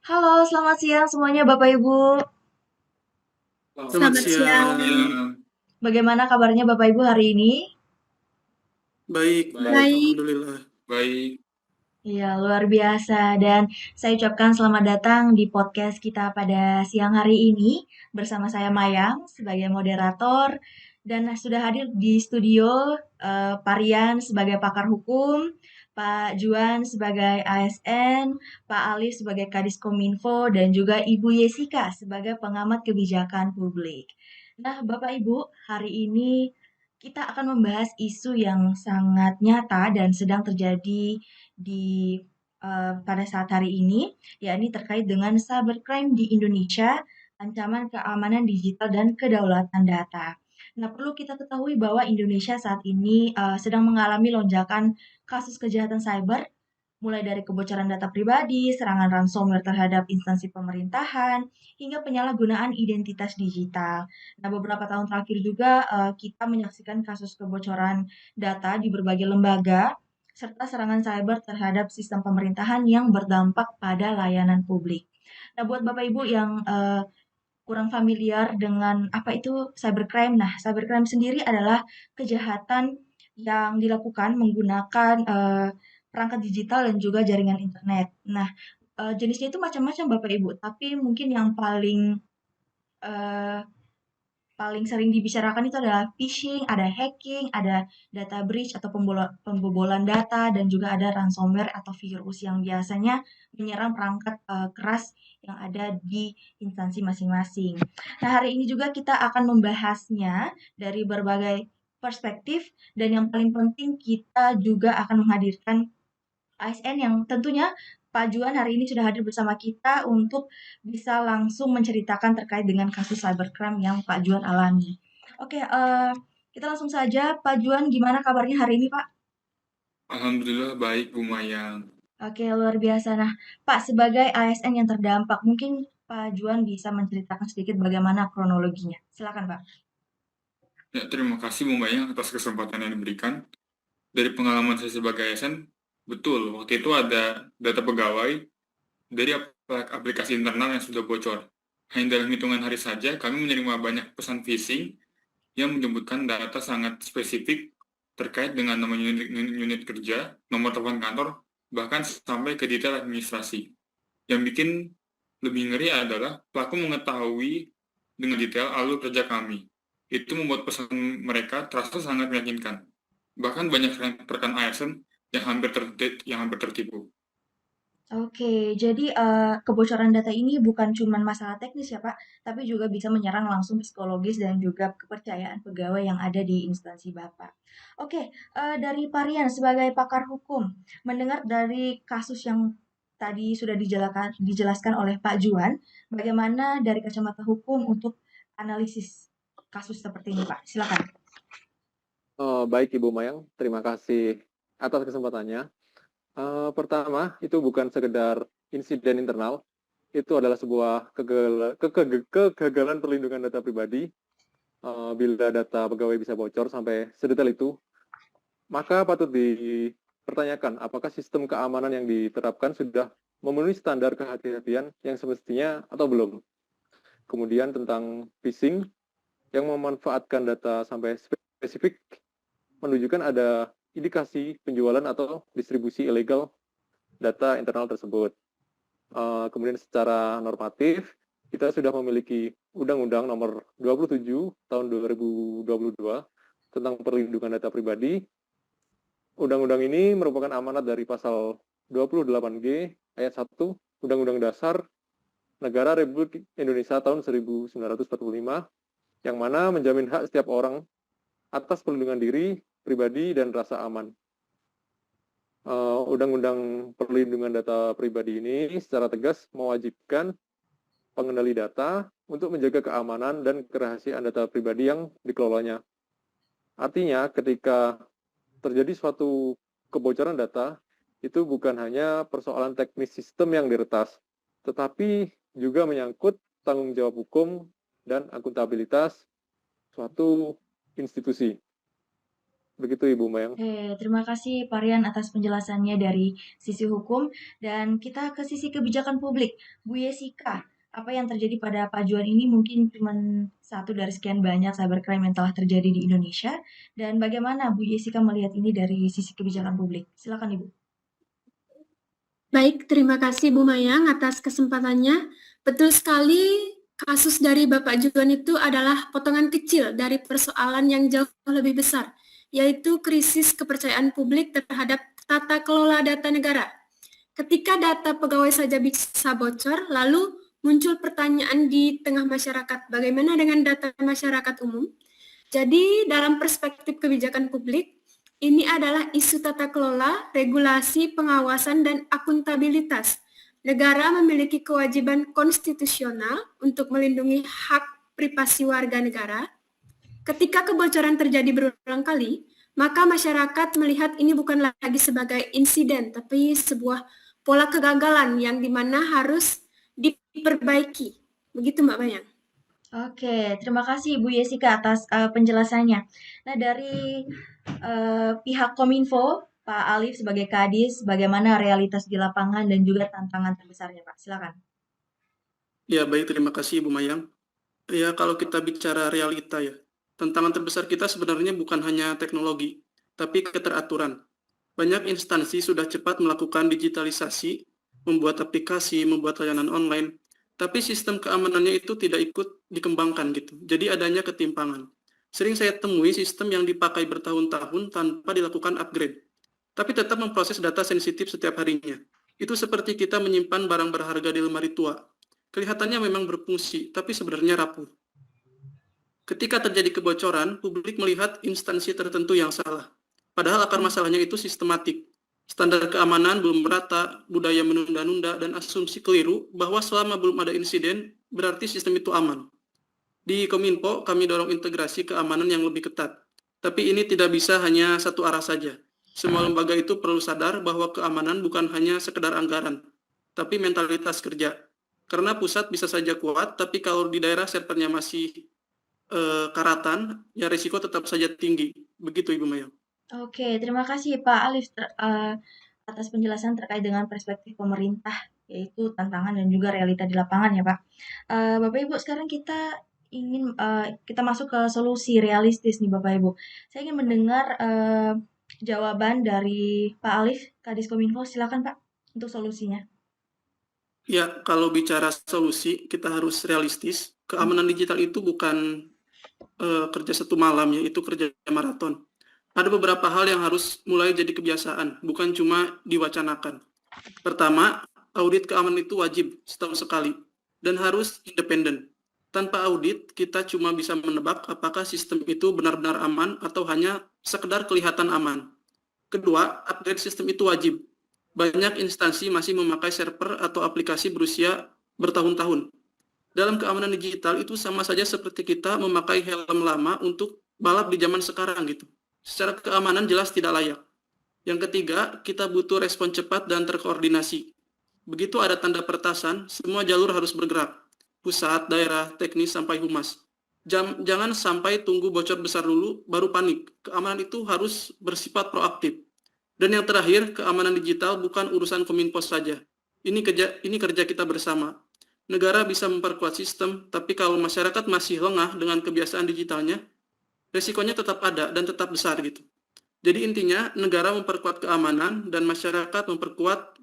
Halo, selamat siang semuanya Bapak Ibu. Selamat Selamat siang. siang. Bagaimana kabarnya Bapak Ibu hari ini? Baik, baik. Baik. Alhamdulillah. Baik. Iya, luar biasa. Dan saya ucapkan selamat datang di podcast kita pada siang hari ini bersama saya Mayang sebagai moderator dan sudah hadir di studio Pak Rian sebagai pakar hukum, Pak Juan sebagai ASN, Pak Ali sebagai Kadis Kominfo dan juga Ibu Yesika sebagai pengamat kebijakan publik. Nah, Bapak Ibu, hari ini kita akan membahas isu yang sangat nyata dan sedang terjadi di pada saat hari ini, yakni terkait dengan cybercrime di Indonesia, ancaman keamanan digital dan kedaulatan data. Nah, perlu kita ketahui bahwa Indonesia saat ini sedang mengalami lonjakan kasus kejahatan cyber, mulai dari kebocoran data pribadi, serangan ransomware terhadap instansi pemerintahan, hingga penyalahgunaan identitas digital. Nah, beberapa tahun terakhir juga kita menyaksikan kasus kebocoran data di berbagai lembaga, serta serangan cyber terhadap sistem pemerintahan yang berdampak pada layanan publik. Nah, buat Bapak Ibu yang kurang familiar dengan apa itu cybercrime, nah cybercrime sendiri adalah kejahatan yang dilakukan menggunakan perangkat digital dan juga jaringan internet. Nah, jenisnya itu macam-macam Bapak Ibu, tapi mungkin yang eh, paling sering dibicarakan itu adalah phishing, ada hacking, ada data breach atau pembobolan data, dan juga ada ransomware atau virus yang biasanya menyerang perangkat keras yang ada di instansi masing-masing. Nah, hari ini juga kita akan membahasnya dari berbagai perspektif, dan yang paling penting kita juga akan menghadirkan ASN yang tentunya Pak Juan hari ini sudah hadir bersama kita untuk bisa langsung menceritakan terkait dengan kasus cybercrime yang Pak Juan alami. Oke, kita langsung saja. Pak Juan, gimana kabarnya hari ini, Pak? Alhamdulillah baik, Bu Mayang. Oke, luar biasa. Nah, Pak, sebagai ASN yang terdampak, mungkin Pak Juan bisa menceritakan sedikit bagaimana kronologinya. Silakan, Pak. Ya, terima kasih Bu Mayang atas kesempatan yang diberikan. Dari pengalaman saya sebagai ASN, betul, waktu itu ada data pegawai dari aplikasi internal yang sudah bocor. Hanya dalam hitungan hari saja, kami menerima banyak pesan phishing yang menyebutkan data sangat spesifik terkait dengan nama unit kerja, nomor telepon kantor, bahkan sampai ke detail administrasi. Yang bikin lebih ngeri adalah pelaku mengetahui dengan detail alur kerja kami. Itu membuat pesan mereka terasa sangat meyakinkan. Bahkan banyak rekan ASN yang hampir tertipu. Oke, jadi kebocoran data ini bukan cuma masalah teknis ya Pak, tapi juga bisa menyerang langsung psikologis dan juga kepercayaan pegawai yang ada di instansi Bapak. Oke, dari Pak Rian sebagai pakar hukum, mendengar dari kasus yang tadi sudah dijelaskan oleh Pak Juan, bagaimana dari kacamata hukum untuk analisis kasus seperti ini Pak? Silakan. Baik Ibu Mayang, terima kasih atas kesempatannya. Pertama, itu bukan sekedar insiden internal, itu adalah sebuah kegagalan perlindungan data pribadi. Bila data pegawai bisa bocor sampai sedetail itu, maka patut dipertanyakan apakah sistem keamanan yang diterapkan sudah memenuhi standar kehati-hatian yang semestinya atau belum. Kemudian tentang phishing yang memanfaatkan data sampai spesifik menunjukkan ada indikasi penjualan atau distribusi ilegal data internal tersebut. Kemudian secara normatif, kita sudah memiliki Undang-Undang Nomor 27 Tahun 2022 tentang perlindungan data pribadi. Undang-undang ini merupakan amanat dari pasal 28G ayat 1 Undang-Undang Dasar Negara Republik Indonesia tahun 1945 yang mana menjamin hak setiap orang atas perlindungan diri, pribadi, dan rasa aman. Undang-undang perlindungan data pribadi ini secara tegas mewajibkan pengendali data untuk menjaga keamanan dan kerahasiaan data pribadi yang dikelolanya. Artinya, ketika terjadi suatu kebocoran data, itu bukan hanya persoalan teknis sistem yang diretas, tetapi juga menyangkut tanggung jawab hukum dan akuntabilitas suatu institusi. Begitu Ibu Mayang. Oke, terima kasih Pak Rian atas penjelasannya dari sisi hukum dan kita ke sisi kebijakan publik. Bu Yesika, apa yang terjadi pada Pajuan ini mungkin cuma satu dari sekian banyak cybercrime yang telah terjadi di Indonesia dan bagaimana Bu Yesika melihat ini dari sisi kebijakan publik? Silakan Ibu. Baik, terima kasih Bu Mayang atas kesempatannya. Betul sekali, kasus dari Bapak Juan itu adalah potongan kecil dari persoalan yang jauh lebih besar, yaitu krisis kepercayaan publik terhadap tata kelola data negara. Ketika data pegawai saja bisa bocor, lalu muncul pertanyaan di tengah masyarakat, bagaimana dengan data masyarakat umum? Jadi, dalam perspektif kebijakan publik, ini adalah isu tata kelola, regulasi, pengawasan, dan akuntabilitas. Negara memiliki kewajiban konstitusional untuk melindungi hak privasi warga negara. Ketika kebocoran terjadi berulang kali, maka masyarakat melihat ini bukan lagi sebagai insiden, tapi sebuah pola kegagalan yang dimana harus diperbaiki. Begitu Mbak Mayang. Oke, terima kasih Bu Yesika atas penjelasannya. Nah, dari pihak Kominfo, Pak Alif sebagai Kadis, bagaimana realitas di lapangan dan juga tantangan terbesarnya, Pak? Silakan. Ya, baik, terima kasih Ibu Mayang. Ya, kalau kita bicara realita ya, tantangan terbesar kita sebenarnya bukan hanya teknologi, tapi keteraturan. Banyak instansi sudah cepat melakukan digitalisasi, membuat aplikasi, membuat layanan online, tapi sistem keamanannya itu tidak ikut dikembangkan gitu. Jadi adanya ketimpangan. Sering saya temui sistem yang dipakai bertahun-tahun tanpa dilakukan upgrade, tapi tetap memproses data sensitif setiap harinya. Itu seperti kita menyimpan barang berharga di lemari tua. Kelihatannya memang berfungsi, tapi sebenarnya rapuh. Ketika terjadi kebocoran, publik melihat instansi tertentu yang salah. Padahal akar masalahnya itu sistematik. Standar keamanan belum merata, budaya menunda-nunda, dan asumsi keliru bahwa selama belum ada insiden, berarti sistem itu aman. Di Kominfo, kami dorong integrasi keamanan yang lebih ketat. Tapi ini tidak bisa hanya satu arah saja. Semua lembaga itu perlu sadar bahwa keamanan bukan hanya sekedar anggaran, tapi mentalitas kerja. Karena pusat bisa saja kuat, tapi kalau di daerah servernya masih karatan, ya risiko tetap saja tinggi. Begitu Ibu Maya. Oke, terima kasih Pak Alif atas penjelasan terkait dengan perspektif pemerintah, yaitu tantangan dan juga realita di lapangan ya Pak. Bapak Ibu, sekarang kita ingin kita masuk ke solusi realistis nih Bapak Ibu. Saya ingin mendengar jawaban dari Pak Alif, Kadis Kominfo. Silakan Pak untuk solusinya. Ya, kalau bicara solusi, kita harus realistis. Keamanan digital itu bukan kerja satu malam ya, itu kerja maraton. Ada beberapa hal yang harus mulai jadi kebiasaan, bukan cuma diwacanakan. Pertama, audit keamanan itu wajib setahun sekali dan harus independen. Tanpa audit, kita cuma bisa menebak apakah sistem itu benar-benar aman atau hanya sekedar kelihatan aman. Kedua, upgrade sistem itu wajib. Banyak instansi masih memakai server atau aplikasi berusia bertahun-tahun. Dalam keamanan digital itu sama saja seperti kita memakai helm lama untuk balap di zaman sekarang gitu. Secara keamanan jelas tidak layak. Yang ketiga, kita butuh respon cepat dan terkoordinasi. Begitu ada tanda peretasan, semua jalur harus bergerak. Pusat, daerah, teknis, sampai humas. Jangan sampai tunggu bocor besar dulu, baru panik. Keamanan itu harus bersifat proaktif. Dan yang terakhir, keamanan digital bukan urusan Kominfo saja. Ini kerja kita bersama. Negara bisa memperkuat sistem, tapi kalau masyarakat masih lengah dengan kebiasaan digitalnya, resikonya tetap ada dan tetap besar gitu. Jadi intinya negara memperkuat keamanan dan masyarakat memperkuat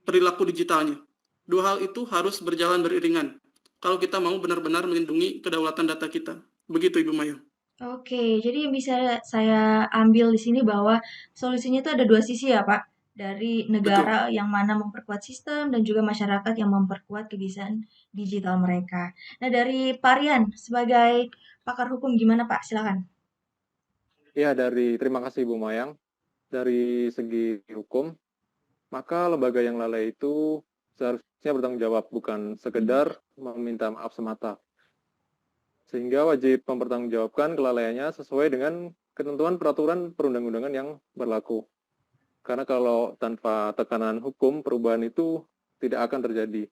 perilaku digitalnya. Dua hal itu harus berjalan beriringan kalau kita mau benar-benar melindungi kedaulatan data kita. Begitu Ibu Maya. Oke, jadi yang bisa saya ambil di sini bahwa solusinya itu ada dua sisi ya Pak. Dari negara yang mana memperkuat sistem dan juga masyarakat yang memperkuat kebiasaan digital mereka. Nah dari Pak Rian sebagai pakar hukum gimana Pak? Silakan. Ya, terima kasih Bu Mayang. Dari segi hukum, maka lembaga yang lalai itu seharusnya bertanggung jawab, bukan sekedar meminta maaf semata. Sehingga wajib mempertanggungjawabkan kelalaiannya sesuai dengan ketentuan peraturan perundang-undangan yang berlaku. Karena kalau tanpa tekanan hukum, perubahan itu tidak akan terjadi.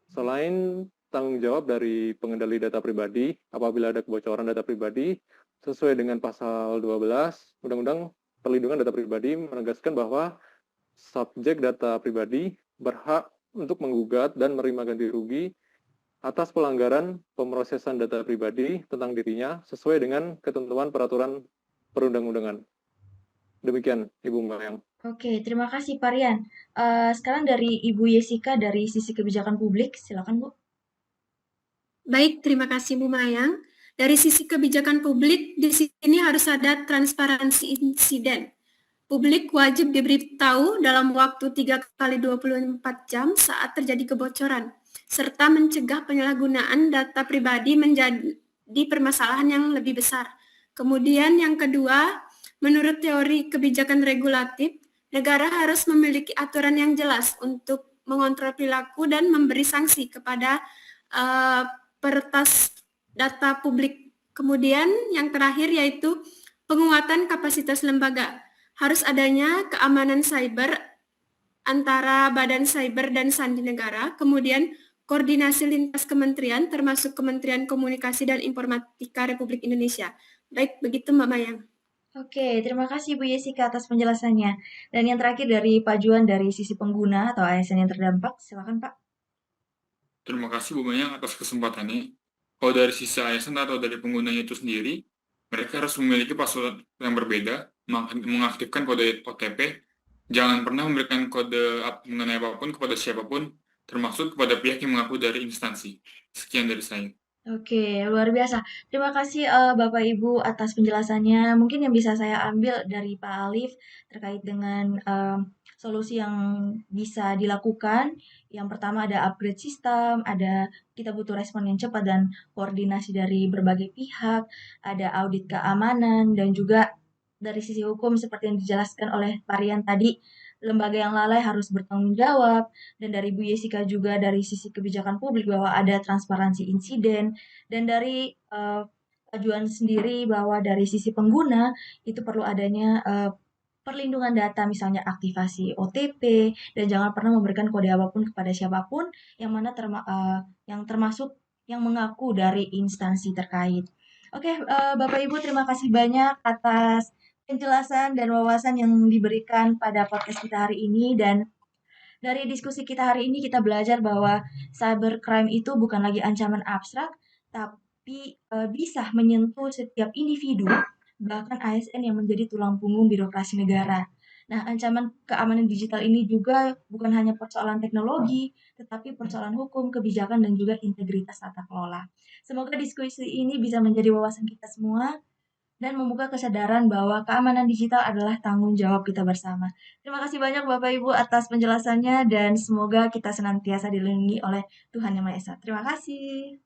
Selain tanggung jawab dari pengendali data pribadi, apabila ada kebocoran data pribadi, Sesuai dengan pasal 12 Undang-Undang Perlindungan Data Pribadi menegaskan bahwa subjek data pribadi berhak untuk menggugat dan menerima ganti rugi atas pelanggaran pemrosesan data pribadi tentang dirinya sesuai dengan ketentuan peraturan perundang-undangan. Demikian, Ibu Mayang. Oke, terima kasih Pak Rian. Sekarang dari Ibu Yesika dari sisi kebijakan publik, silakan Bu. Baik, terima kasih Bu Mayang. Dari sisi kebijakan publik, di sini harus ada transparansi insiden. Publik wajib diberitahu dalam waktu 3 kali 24 jam saat terjadi kebocoran, serta mencegah penyalahgunaan data pribadi menjadi permasalahan yang lebih besar. Kemudian yang kedua, menurut teori kebijakan regulatif, negara harus memiliki aturan yang jelas untuk mengontrol perilaku dan memberi sanksi kepada peretas data publik. Kemudian yang terakhir yaitu penguatan kapasitas lembaga. Harus adanya keamanan cyber antara Badan Cyber dan Sandi Negara, kemudian koordinasi lintas kementerian termasuk Kementerian Komunikasi dan Informatika Republik Indonesia. Baik, begitu Mbak Mayang. Oke, terima kasih Bu Yesika atas penjelasannya. Dan yang terakhir dari Pak Juan dari sisi pengguna atau ASN yang terdampak, silakan Pak. Terima kasih Bu Mayang atas kesempatannya. Kalau dari sisi ASN atau dari penggunanya itu sendiri, mereka harus memiliki password yang berbeda, mengaktifkan kode OTP, jangan pernah memberikan kode mengenai apapun kepada siapapun, termasuk kepada pihak yang mengaku dari instansi. Sekian dari saya. Oke, luar biasa. Terima kasih Bapak Ibu atas penjelasannya. Mungkin yang bisa saya ambil dari Pak Alif terkait dengan solusi yang bisa dilakukan. Yang pertama ada upgrade sistem, ada kita butuh respon yang cepat dan koordinasi dari berbagai pihak, ada audit keamanan, dan juga dari sisi hukum seperti yang dijelaskan oleh Pak Rian tadi, lembaga yang lalai harus bertanggung jawab, dan dari Bu Yesika juga dari sisi kebijakan publik bahwa ada transparansi insiden, dan dari Pak Juan sendiri bahwa dari sisi pengguna itu perlu adanya perlindungan data misalnya aktivasi OTP dan jangan pernah memberikan kode apapun kepada siapapun yang mana yang termasuk yang mengaku dari instansi terkait. Oke, Bapak Ibu terima kasih banyak atas penjelasan dan wawasan yang diberikan pada podcast kita hari ini, dan dari diskusi kita hari ini kita belajar bahwa cybercrime itu bukan lagi ancaman abstrak tapi bisa menyentuh setiap individu, bahkan ASN yang menjadi tulang punggung birokrasi negara. Nah, ancaman keamanan digital ini juga bukan hanya persoalan teknologi, tetapi persoalan hukum, kebijakan, dan juga integritas tata kelola. Semoga diskusi ini bisa menjadi wawasan kita semua dan membuka kesadaran bahwa keamanan digital adalah tanggung jawab kita bersama. Terima kasih banyak Bapak Ibu atas penjelasannya dan semoga kita senantiasa dilindungi oleh Tuhan Yang Maha Esa. Terima kasih.